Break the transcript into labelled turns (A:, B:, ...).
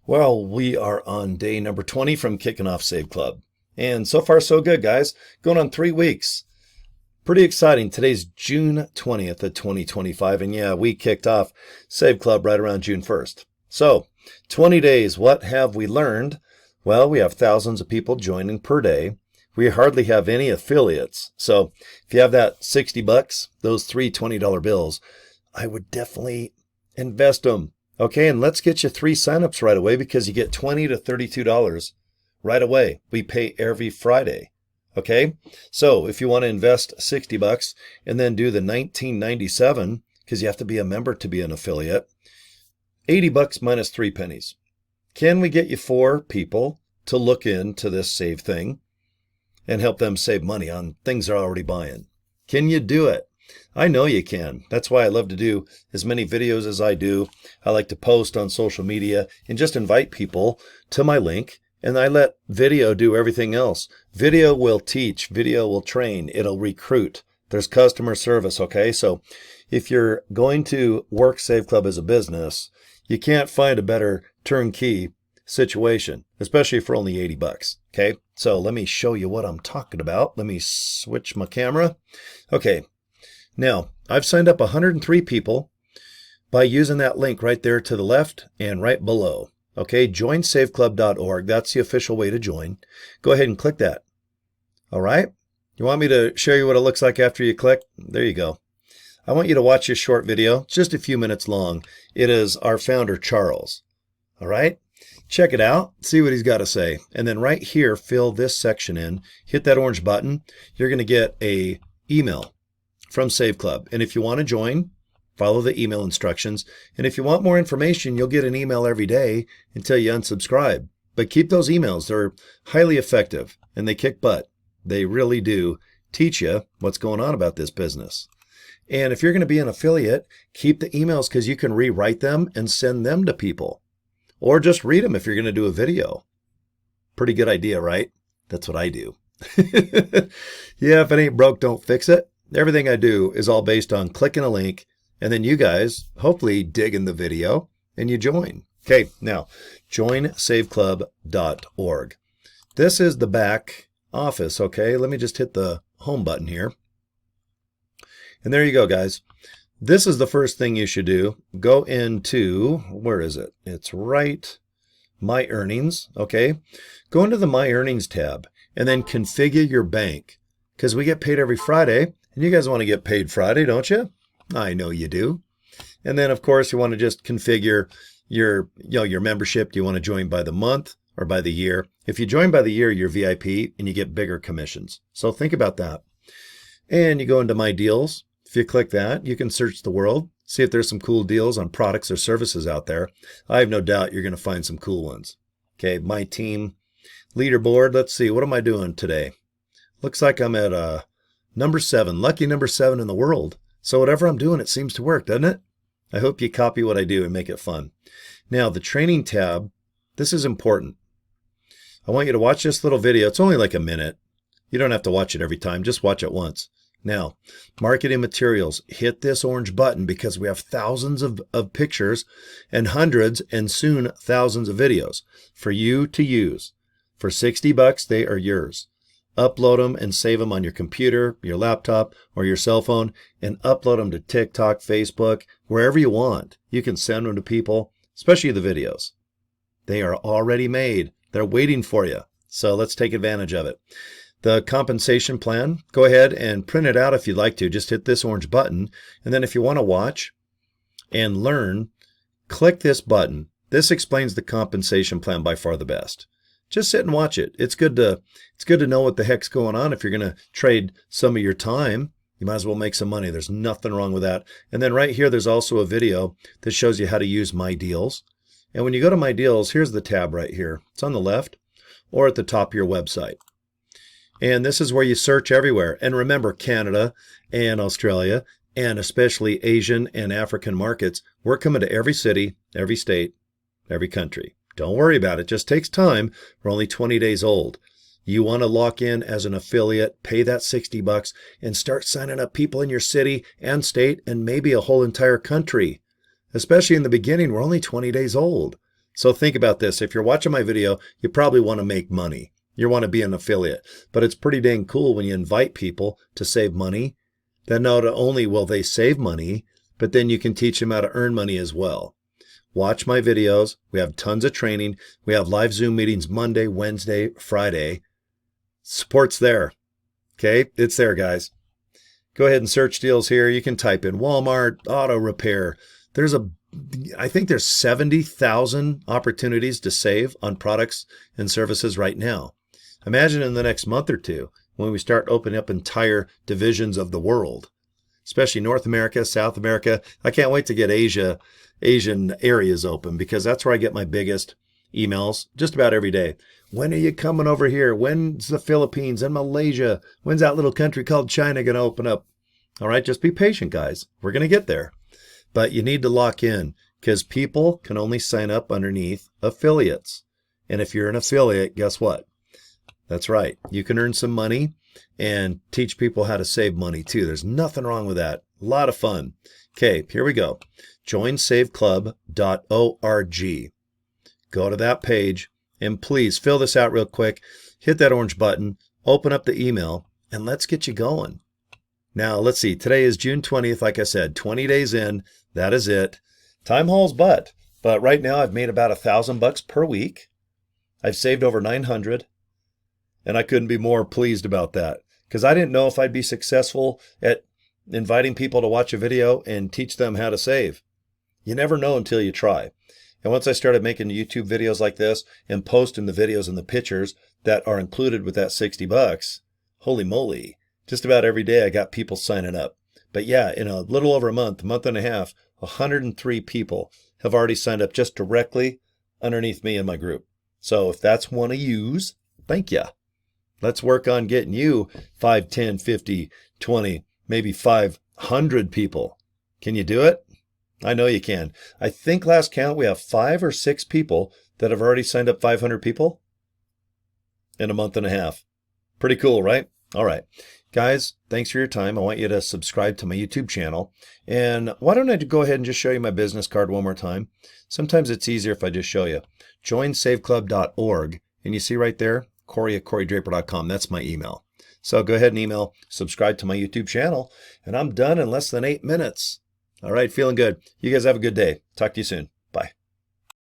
A: Well, we are on day number 20 from kicking off Save Club. And so far, so good, guys. Going on 3 weeks. Pretty exciting. Today's June 20th of 2025. And yeah, we kicked off Save Club right around June 1st. So, 20 days. What have we learned? Well, we have thousands of people joining per day. We hardly have any affiliates. So, if you have that 60 bucks, those three $20 bills, I would definitely invest them. Okay, and let's get you 3 signups right away because you get $20 to $32 right away. We pay every Friday. Okay, so if you want to invest 60 bucks and then do the $19.97 because you have to be a member to be an affiliate, 80 bucks minus 3 pennies. Can we get you 4 people to look into this save thing and help them save money on things they're already buying? Can you do it? I know you can. That's why I love to do as many videos as I do. I like to post on social media and just invite people to my link, and I let video do everything else. Video will teach, video will train, it'll recruit. There's customer service, okay? So if you're going to work Save Club as a business, you can't find a better turnkey situation, especially for only 80 bucks, okay? So let me show you what I'm talking about. Let me switch my camera. Okay. Now, I've signed up 103 people by using that link right there to the left and right below. Okay, joinsaveclub.org. That's the official way to join. Go ahead and click that. All right? You want me to show you what it looks like after you click? There you go. I want you to watch this short video, just a few minutes long. It is our founder, Charles. All right? Check it out. See what he's got to say. And then right here, fill this section in. Hit that orange button. You're going to get an email from Save Club. And if you want to join, follow the email instructions. And if you want more information, you'll get an email every day until you unsubscribe. But keep those emails. They're highly effective and they kick butt. They really do teach you what's going on about this business. And if you're going to be an affiliate, keep the emails because you can rewrite them and send them to people. Or just read them if you're going to do a video. Pretty good idea, right? That's what I do. Yeah, if it ain't broke, don't fix it. Everything I do is all based on clicking a link and then you guys hopefully dig in the video and you join. Okay, now joinsaveclub.org. This is the back office, okay? Let me just hit the home button here. And there you go, guys. This is the first thing you should do. Go into, where is it? It's right, My Earnings, okay? Go into the My Earnings tab and then configure your bank because we get paid every Friday. And you guys want to get paid Friday, don't you? I know you do. And then, of course, you want to just configure your membership. Do you want to join by the month or by the year? If you join by the year, you're VIP and you get bigger commissions. So think about that. And you go into My Deals. If you click that, you can search the world, see if there's some cool deals on products or services out there. I have no doubt you're going to find some cool ones. Okay, my team leaderboard. Let's see. What am I doing today? Looks like I'm at number 7, lucky number 7 in the world. So whatever I'm doing, it seems to work, doesn't it? I hope you copy what I do and make it fun. Now, the training tab, this is important. I want you to watch this little video. It's only like a minute. You don't have to watch it every time. Just watch it once. Now, marketing materials, hit this orange button because we have thousands of pictures and hundreds and soon thousands of videos for you to use. For 60 bucks, they are yours. Upload them and save them on your computer, your laptop, or your cell phone, and upload them to TikTok, Facebook, wherever you want. You can send them to people, especially the videos. They are already made. They're waiting for you. So let's take advantage of it. The compensation plan, go ahead and print it out if you'd like to. Just hit this orange button. And then if you want to watch and learn, click this button. This explains the compensation plan by far the best. Just sit and watch it. It's good to know what the heck's going on. If you're going to trade some of your time, you might as well make some money. There's nothing wrong with that. And then right here, there's also a video that shows you how to use My Deals. And when you go to My Deals, here's the tab right here. It's on the left or at the top of your website. And this is where you search everywhere. And remember, Canada and Australia, and especially Asian and African markets, we're coming to every city, every state, every country. Don't worry about it. It just takes time. We're only 20 days old. You want to lock in as an affiliate, pay that 60 bucks, and start signing up people in your city and state and maybe a whole entire country. Especially in the beginning, we're only 20 days old. So think about this. If you're watching my video, you probably want to make money. You want to be an affiliate. But it's pretty dang cool when you invite people to save money. Then not only will they save money, but then you can teach them how to earn money as well. Watch my videos. We have tons of training. We have live Zoom meetings Monday, Wednesday, Friday. Support's there. Okay, it's there, guys. Go ahead and search deals here. You can type in Walmart, auto repair. I think there's 70,000 opportunities to save on products and services right now. Imagine in the next month or two when we start opening up entire divisions of the world, especially North America, South America. I can't wait to get Asian areas open because that's where I get my biggest emails just about every day. When are you coming over here? When's the Philippines and Malaysia? When's that little country called China going to open up? All right, just be patient, guys. We're going to get there. But you need to lock in because people can only sign up underneath affiliates. And if you're an affiliate, guess what? That's right. You can earn some money and teach people how to save money too. There's nothing wrong with that. A lot of fun. Okay, here we go. joinsaveclub.org. Go to that page and please fill this out real quick. Hit that orange button, open up the email, and let's get you going. Now, let's see. Today is June 20th. Like I said, 20 days in. That is it. Time hauls butt. But right now, I've made about $1,000 per week. I've saved over 900. And I couldn't be more pleased about that because I didn't know if I'd be successful at inviting people to watch a video and teach them how to save. You never know until you try. And once I started making YouTube videos like this and posting the videos and the pictures that are included with that $60, holy moly, just about every day I got people signing up. But yeah, in a little over a month and a half, 103 people have already signed up just directly underneath me in my group. So if that's one of yous, thank ya. Let's work on getting you 5, 10, 50, 20, maybe 500 people. Can you do it? I know you can. I think last count we have 5 or 6 people that have already signed up 500 people in a month and a half. Pretty cool, right? All right. Guys, thanks for your time. I want you to subscribe to my YouTube channel. And why don't I go ahead and just show you my business card one more time? Sometimes it's easier if I just show you. joinsaveclub.org. And you see right there, Cory at CoryDraper.com. That's my email. So go ahead and email, subscribe to my YouTube channel, and I'm done in less than 8 minutes. All right, feeling good. You guys have a good day. Talk to you soon.